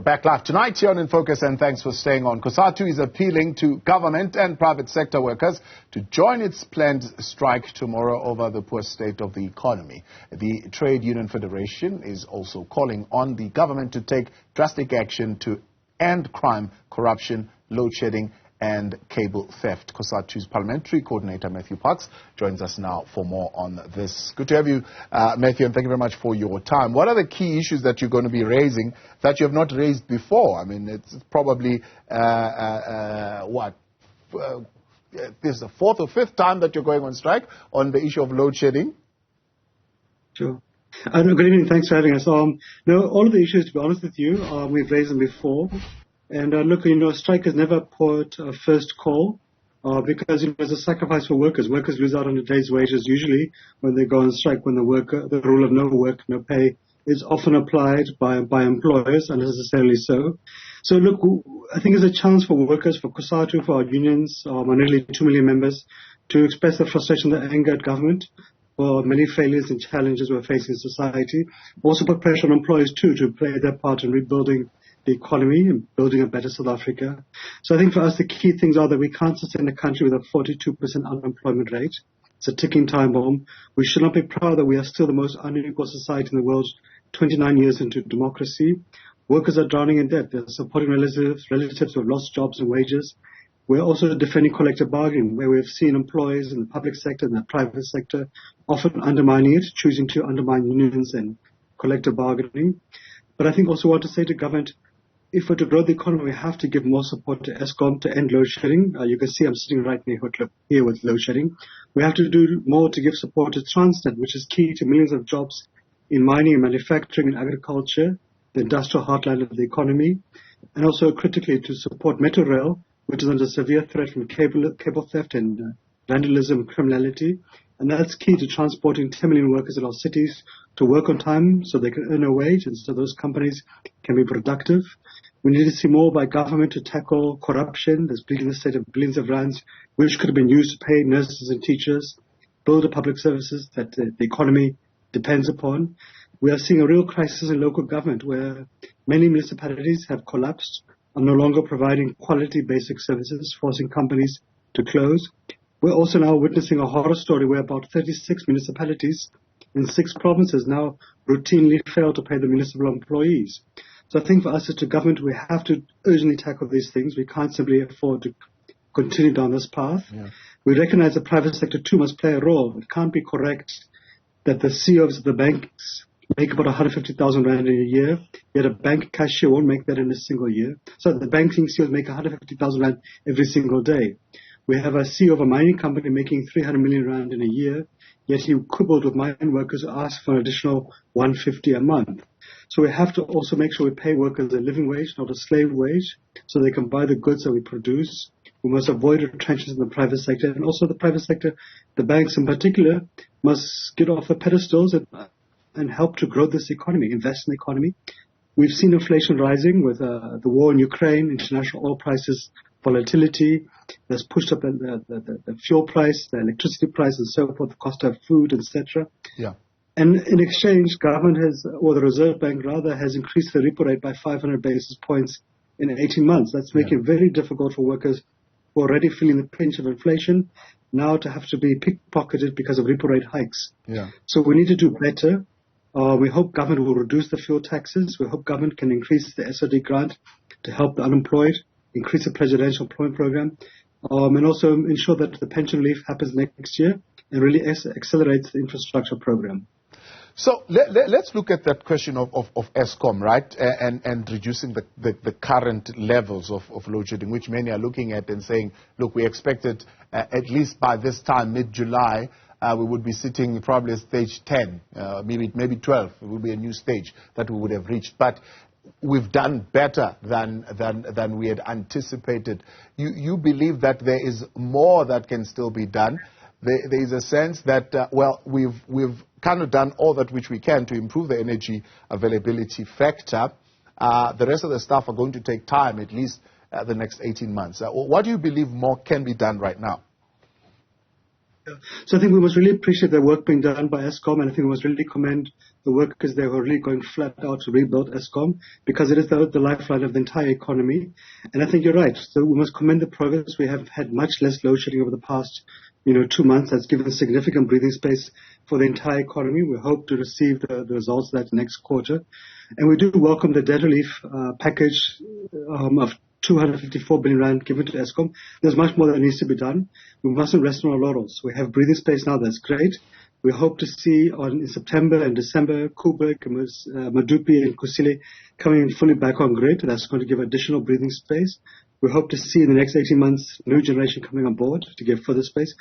back live tonight here on In Focus, and thanks for staying on. Cosatu is appealing to government and private sector workers to join its planned strike tomorrow over the poor state of the economy. The Trade Union Federation is also calling on the government to take drastic action to end crime, corruption, load shedding and cable theft. Cosatu's parliamentary coordinator, Matthew Parks, joins us now for more on this. Good to have you, Matthew, and thank you very much for your time. What are the key issues that you're going to be raising that you have not raised before? I mean, it's probably, this is the fourth or fifth time that you're going on strike on the issue of load shedding? Sure. Good evening. Thanks for having us. No, all of the issues, to be honest with you, we've raised them before. And look, strike is never put first call because it's a sacrifice for workers. Workers lose out on a day's wages usually when they go on strike, when the rule of no work, no pay is often applied by employers, unnecessarily so. So look, I think it's a chance for workers, for Cosatu, for our unions, our nearly 2 million members, to express their frustration, their anger at government for many failures and challenges we're facing in society. Also put pressure on employers too to play their part in rebuilding the economy and building a better South Africa. So I think for us the key things are that we can't sustain a country with a 42% unemployment rate. It's a ticking time bomb. We should not be proud that we are still the most unequal society in the world 29 years into democracy. Workers are drowning in debt. They're supporting relatives who have lost jobs and wages. We're also defending collective bargaining, where we've seen employees in the public sector and the private sector often undermining it, choosing to undermine unions and collective bargaining. But I think also want to say to government, if we're to grow the economy, we have to give more support to Eskom to end load shedding. You can see I'm sitting right here with load shedding. We have to do more to give support to Transnet, which is key to millions of jobs in mining and manufacturing and agriculture, the industrial heartland of the economy, and also critically to support Metro Rail, which is under severe threat from cable theft and vandalism and criminality. And that's key to transporting 10 million workers in our cities to work on time so they can earn a wage and so those companies can be productive. We need to see more by government to tackle corruption. There's bleeding the state of billions of rands, which could have been used to pay nurses and teachers, build the public services that the economy depends upon. We are seeing a real crisis in local government where many municipalities have collapsed, are no longer providing quality basic services, forcing companies to close. We're also now witnessing a horror story where about 36 municipalities in 6 provinces now routinely fail to pay the municipal employees. So I think for us as a government, we have to urgently tackle these things. We can't simply afford to continue down this path. Yeah. We recognize the private sector too must play a role. It can't be correct that the CEOs of the banks make about 150,000 rand in a year, yet a bank cashier won't make that in a single year. So the banking CEOs make 150,000 rand every single day. We have a CEO of a mining company making 300 million rand in a year, yet he quibbled with mine workers who asked for an additional 150 a month. So we have to also make sure we pay workers a living wage, not a slave wage, so they can buy the goods that we produce. We must avoid retrenchments in the private sector, and also the private sector, the banks in particular, must get off the pedestals and help to grow this economy, invest in the economy. We've seen inflation rising with the war in Ukraine, international oil prices, volatility that's pushed up the fuel price, the electricity price, and so forth, the cost of food, etc. Yeah. And in exchange, government has, or the Reserve Bank rather, has increased the repo rate by 500 basis points in 18 months. That's making it very difficult for workers who are already feeling the pinch of inflation now to have to be pickpocketed because of repo rate hikes. Yeah. So we need to do better. We hope government will reduce the fuel taxes. We hope government can increase the SOD grant to help the unemployed, increase the presidential employment program, and also ensure that the pension relief happens next year and really accelerates the infrastructure program. So let's look at that question of Eskom, right, and reducing the current levels of load shedding, which many are looking at and saying, look, we expected at least by this time, mid-July, we would be sitting probably at stage 10, maybe 12. It would be a new stage that we would have reached. But we've done better than we had anticipated. You believe that there is more that can still be done. There is a sense that, we've kind of done all that which we can to improve the energy availability factor. The rest of the stuff are going to take time, at least the next 18 months. What do you believe more can be done right now? So I think we must really appreciate the work being done by Eskom, and I think we must really commend the workers there who are really going flat out to rebuild Eskom, because it is the lifeline of the entire economy. And I think you're right. So we must commend the progress. We have had much less load shedding over the past 2 months. That's given significant breathing space for the entire economy. We hope to receive the results of that next quarter. And we do welcome the debt relief package of 254 billion rand given to Eskom. There's much more that needs to be done. We mustn't rest on our laurels. We have breathing space now. That's great. We hope to see in September and December, Kuberg, Madupi and Kusile coming fully back on grid. That's going to give additional breathing space. We hope to see in the next 18 months new generation coming on board to give further space.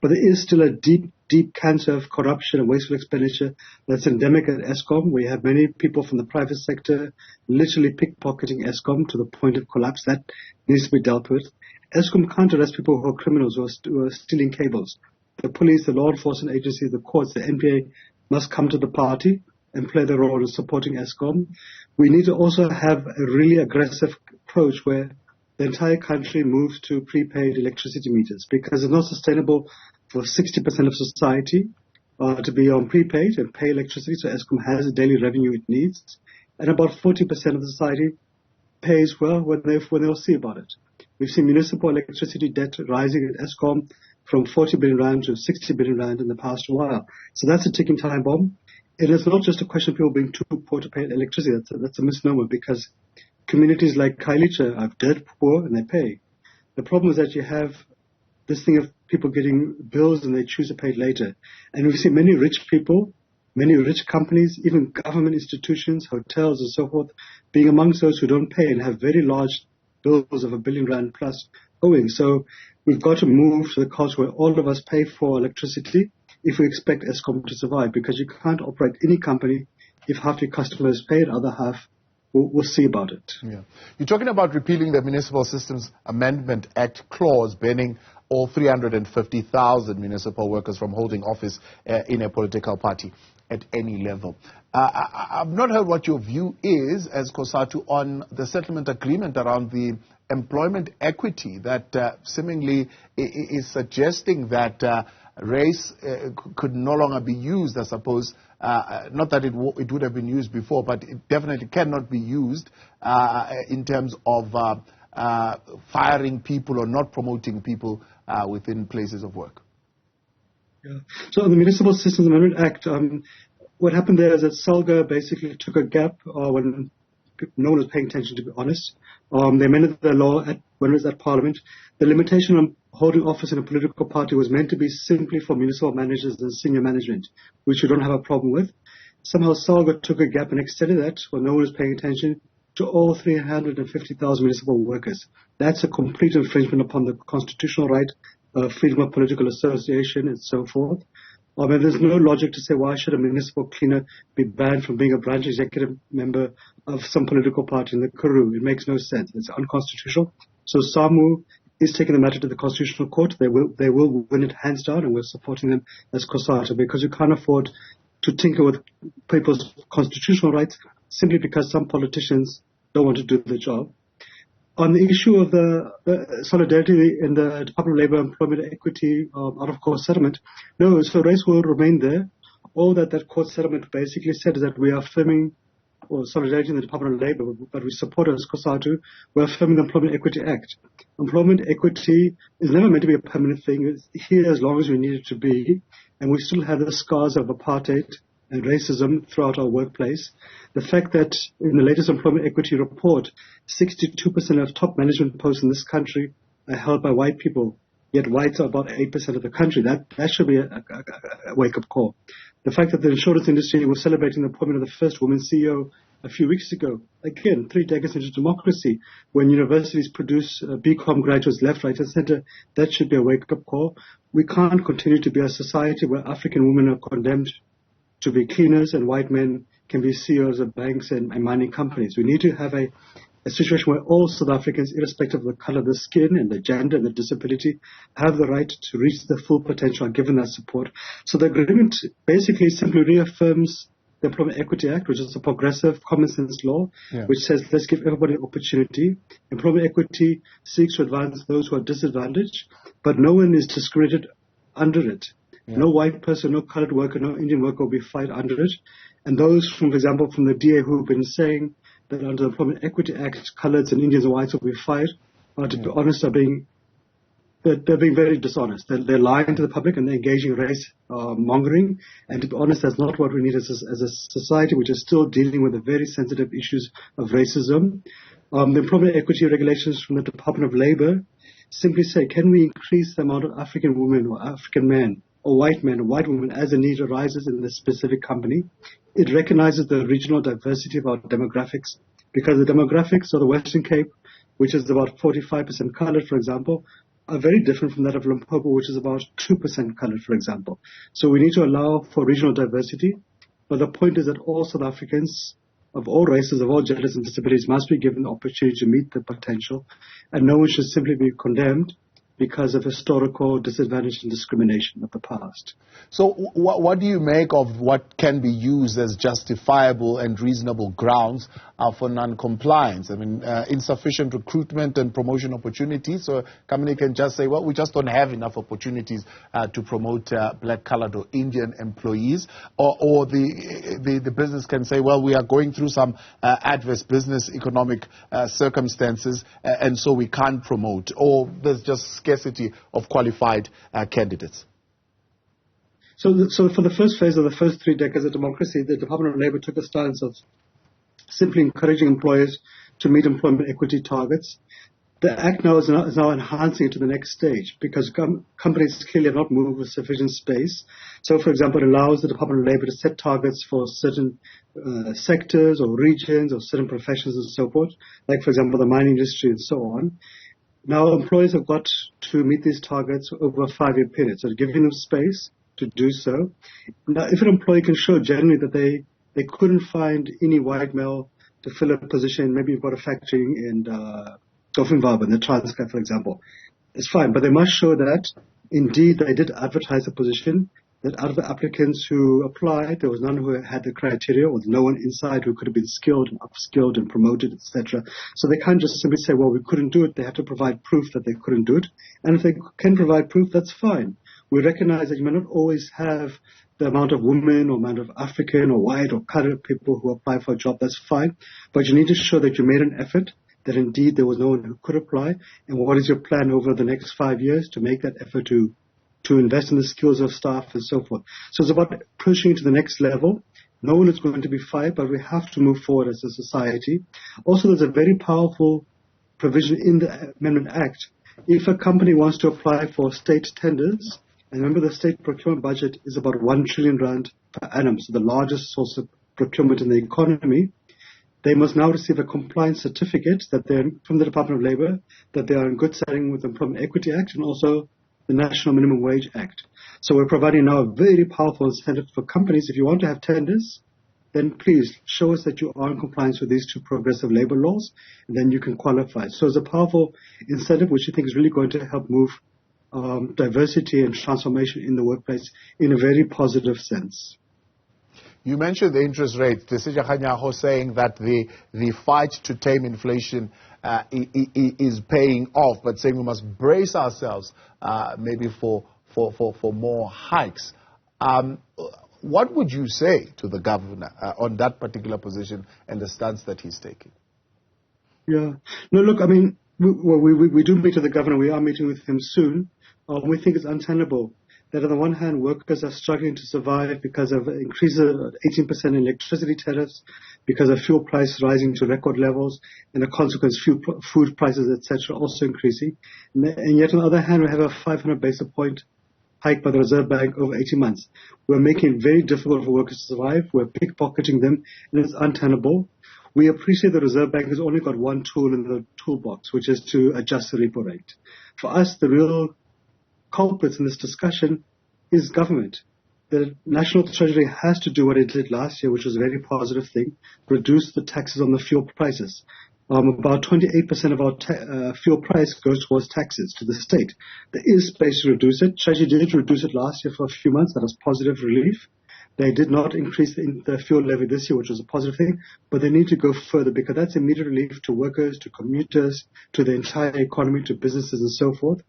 But there is still a deep, deep cancer of corruption and wasteful expenditure that's endemic at Eskom. We have many people from the private sector literally pickpocketing Eskom to the point of collapse. That needs to be dealt with. Eskom can't arrest people who are criminals who are stealing cables. The police, the law enforcement agencies, the courts, the NPA must come to the party and play their role in supporting Eskom. We need to also have a really aggressive approach where the entire country moves to prepaid electricity meters, because it's not sustainable for 60% of society to be on prepaid and pay electricity, so Eskom has the daily revenue it needs. And about 40% of society pays well when they'll see about it. We've seen municipal electricity debt rising at Eskom from 40 billion rand to 60 billion rand in the past while. So that's a ticking time bomb. And it's not just a question of people being too poor to pay electricity. That's a misnomer, because communities like Khayelitsha are dirt poor and they pay. The problem is that you have this thing of people getting bills and they choose to pay it later. And we see many rich people, many rich companies, even government institutions, hotels and so forth, being amongst those who don't pay and have very large bills of R1 billion plus owing. So we've got to move to the culture where all of us pay for electricity if we expect Eskom to survive, because you can't operate any company if half your customers pay it, other half we'll see about it. Yeah. You're talking about repealing the Municipal Systems Amendment Act clause banning all 350,000 municipal workers from holding office in a political party at any level. I've not heard what your view is as Cosatu on the settlement agreement around the employment equity that seemingly is suggesting that race could no longer be used, I suppose. Not that it would have been used before, but it definitely cannot be used in terms of firing people or not promoting people within places of work. Yeah. So on the Municipal Systems Amendment Act, what happened there is that SALGA basically took a gap when no one was paying attention, to be honest. They amended the law when it was at Parliament. The limitation on holding office in a political party was meant to be simply for municipal managers and senior management, which we don't have a problem with. Somehow SALGA took a gap and extended that when no one was paying attention to all 350,000 municipal workers. That's a complete infringement upon the constitutional right, freedom of political association and so forth. And there's no logic to say, why should a municipal cleaner be banned from being a branch executive member of some political party in the Karoo? It makes no sense. It's unconstitutional. So SAMU is taking the matter to the Constitutional Court. They will win it hands down, and we're supporting them as Cosatu, because you can't afford to tinker with people's constitutional rights simply because some politicians don't want to do the job. On the issue of the solidarity in the Department of Labour Employment Equity out-of-court settlement, no, so race will remain there. All that court settlement basically said is that we are affirming solidarity in the Department of Labour, but we support as Cosatu. We're affirming the Employment Equity Act. Employment equity is never meant to be a permanent thing. It's here as long as we need it to be, and we still have the scars of apartheid and racism throughout our workplace. The fact that in the latest employment equity report, 62% of top management posts in this country are held by white people, yet whites are about 8% of the country. That should be a wake-up call. The fact that the insurance industry was celebrating the appointment of the first woman CEO a few weeks ago, again, 3 decades into democracy, when universities produce BCom graduates left, right, and center, that should be a wake-up call. We can't continue to be a society where African women are condemned to be cleaners and white men can be CEOs of banks and mining companies. We need to have a situation where all South Africans, irrespective of the color of the skin and the gender and the disability, have the right to reach their full potential and given that support. So the agreement basically simply reaffirms the Employment Equity Act, which is a progressive common sense law, which says let's give everybody an opportunity. Employment equity seeks to advance those who are disadvantaged, but no one is discriminated under it. Yeah. No white person, no colored worker, no Indian worker will be fired under it. And those, for example, from the DA who have been saying that under the Employment Equity Act, coloreds and Indians and whites will be fired, to be honest, they're being very dishonest. They're lying to the public and they're engaging in race mongering. And to be honest, that's not what we need as a society, which is still dealing with the very sensitive issues of racism. The employment equity regulations from the Department of Labor simply say, can we increase the amount of African women or African men or white men or white women as the need arises in this specific company? It recognizes the regional diversity of our demographics, because the demographics of the Western Cape, which is about 45% colored, for example, are very different from that of Limpopo, which is about 2% colored, for example. So we need to allow for regional diversity. But the point is that all South Africans of all races, of all genders and disabilities must be given the opportunity to meet the potential, and no one should simply be condemned because of historical disadvantage and discrimination of the past. So what do you make of what can be used as justifiable and reasonable grounds for non-compliance? I mean, insufficient recruitment and promotion opportunities. So a company can just say, well, we just don't have enough opportunities to promote black, colored or Indian employees. Or the business can say, well, we are going through some adverse business economic circumstances, and so we can't promote. Or there's just scarcity of qualified candidates. So for the first phase of the first 3 decades of democracy, the Department of Labor took a stance of simply encouraging employers to meet employment equity targets. The Act now is now enhancing it to the next stage, because companies clearly have not moved with sufficient space. So, for example, it allows the Department of Labor to set targets for certain sectors or regions or certain professions and so forth, like, for example, the mining industry and so on. Now, employers have got to meet these targets over a 5-year period, so giving them space to do so. Now, if an employee can show generally that they couldn't find any white male to fill a position, maybe you've got a factory in Dofenwab in the Transkei, for example, it's fine, but they must show that indeed they did advertise the position, that out of the applicants who applied, there was none who had the criteria, or no one inside who could have been skilled and upskilled and promoted, etc. So they can't just simply say, well, we couldn't do it. They have to provide proof that they couldn't do it. And if they can provide proof, that's fine. We recognize that you may not always have the amount of women or amount of African or white or colored people who apply for a job. That's fine. But you need to show that you made an effort, that indeed there was no one who could apply. And what is your plan over the next 5 years to make that effort to invest in the skills of staff and so forth. So it's about pushing to the next level. No one is going to be fired, but we have to move forward as a society. Also, there's a very powerful provision in the Amendment Act. If a company wants to apply for state tenders, and remember the state procurement budget is about 1 trillion rand per annum, so the largest source of procurement in the economy, they must now receive a compliance certificate that they're from the Department of Labor, that they are in good standing with the Employment Equity Act and also the National Minimum Wage Act. So we're providing now a very powerful incentive for companies. If you want to have tenders, then please show us that you are in compliance with these 2 progressive labor laws, and then you can qualify. So it's a powerful incentive which I think is really going to help move diversity and transformation in the workplace in a very positive sense. You mentioned the interest rate. Desija Khanyago saying that the fight to tame inflation is paying off, but saying we must brace ourselves maybe for more hikes. What would you say to the governor on that particular position and the stance that he's taking? Yeah. No, look, I mean, we do meet with the governor. We are meeting with him soon. We think it's untenable that on the one hand, workers are struggling to survive because of increases of 18% in electricity tariffs, because of fuel prices rising to record levels, and the consequence, food prices, etc., also increasing. And yet, on the other hand, we have a 500 basis point hike by the Reserve Bank over 18 months. We're making it very difficult for workers to survive. We're pickpocketing them, and it's untenable. We appreciate the Reserve Bank has only got one tool in the toolbox, which is to adjust the repo rate. For us, the real culprits in this discussion is government. The National Treasury has to do what it did last year, which was a very positive thing, reduce the taxes on the fuel prices. About 28% of our fuel price goes towards taxes to the state. There is space to reduce it. Treasury did reduce it last year for a few months. That was positive relief. They did not increase the fuel levy this year, which was a positive thing, but they need to go further because that's immediate relief to workers, to commuters, to the entire economy, to businesses and so forth.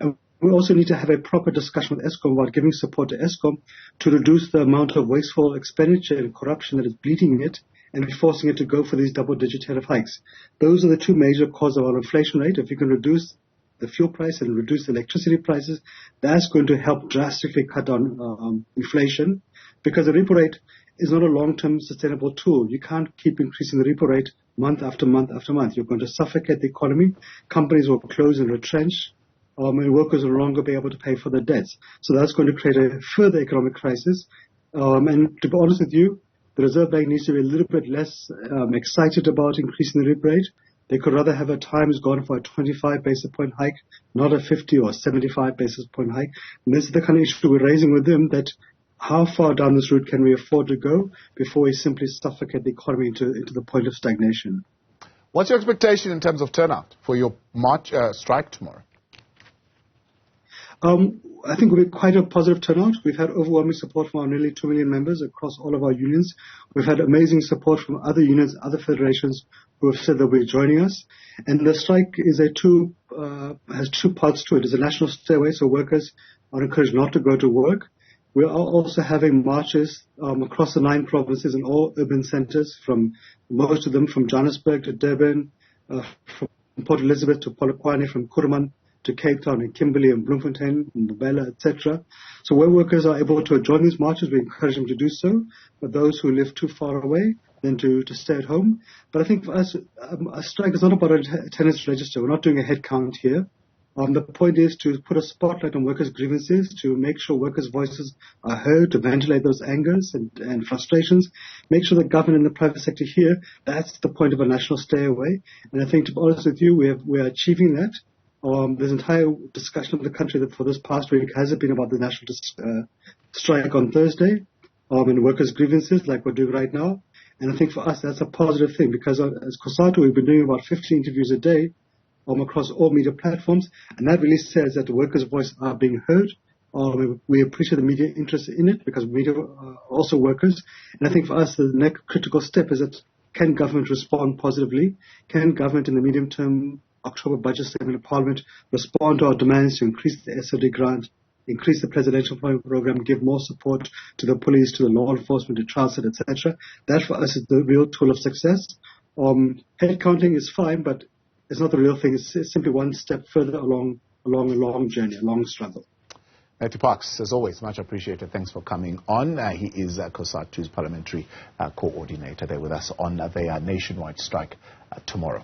And we also need to have a proper discussion with Eskom about giving support to Eskom to reduce the amount of wasteful expenditure and corruption that is bleeding it and forcing it to go for these double-digit tariff hikes. Those are the two major causes of our inflation rate. If you can reduce the fuel price and reduce the electricity prices, that's going to help drastically cut down inflation, because the repo rate is not a long-term sustainable tool. You can't keep increasing the repo rate month after month after month. You're going to suffocate the economy. Companies will close and retrench, and workers will no longer be able to pay for their debts. So that's going to create a further economic crisis. And to be honest with you, the Reserve Bank needs to be a little bit less excited about increasing the repo rate. They could rather have at times gone for a 25 basis point hike, not a 50 or 75 basis point hike. And this is the kind of issue we're raising with them, that how far down this route can we afford to go before we simply suffocate the economy into the point of stagnation. What's your expectation in terms of turnout for your March strike tomorrow? I think we'll be quite a positive turnout. We've had overwhelming support from our nearly 2 million members across all of our unions. We've had amazing support from other unions, other federations who have said they'll be joining us. And the strike is has two parts to it. It's a national stairway, so workers are encouraged not to go to work. We are also having marches across the 9 provinces and all urban centres, from most of them from Johannesburg to Durban, from Port Elizabeth to Polokwane, from Kuruman to Cape Town and Kimberley and Bloemfontein and Mbabela, etc. So where workers are able to join these marches, we encourage them to do so. But those who live too far away, then to stay at home. But I think for us, a strike is not about a attendance register. We're not doing a head count here. The point is to put a spotlight on workers' grievances, to make sure workers' voices are heard, to ventilate those angers and frustrations, make sure the government and the private sector hear. That's the point of a national stay-away. And I think, to be honest with you, we are achieving that. There's entire discussion of the country that for this past week hasn't been about the national strike on Thursday, and workers' grievances like we're doing right now. And I think for us that's a positive thing, because as Cosatu we've been doing about 50 interviews a day across all media platforms, and that really says that the workers' voice are being heard. We appreciate the media interest in it, because media are also workers. And I think for us the next critical step is that, can government respond positively? Can government in the medium term October budget statement of Parliament respond to our demands to increase the SOD grant, increase the presidential program, give more support to the police, to the law enforcement, to transit, etc. That for us is the real tool of success. Head counting is fine, but it's not the real thing. It's simply one step further along a long journey, a long struggle. Matthew Parks, as always, much appreciated. Thanks for coming on. He is Cosatu's parliamentary co-ordinator there with us on their nationwide strike tomorrow.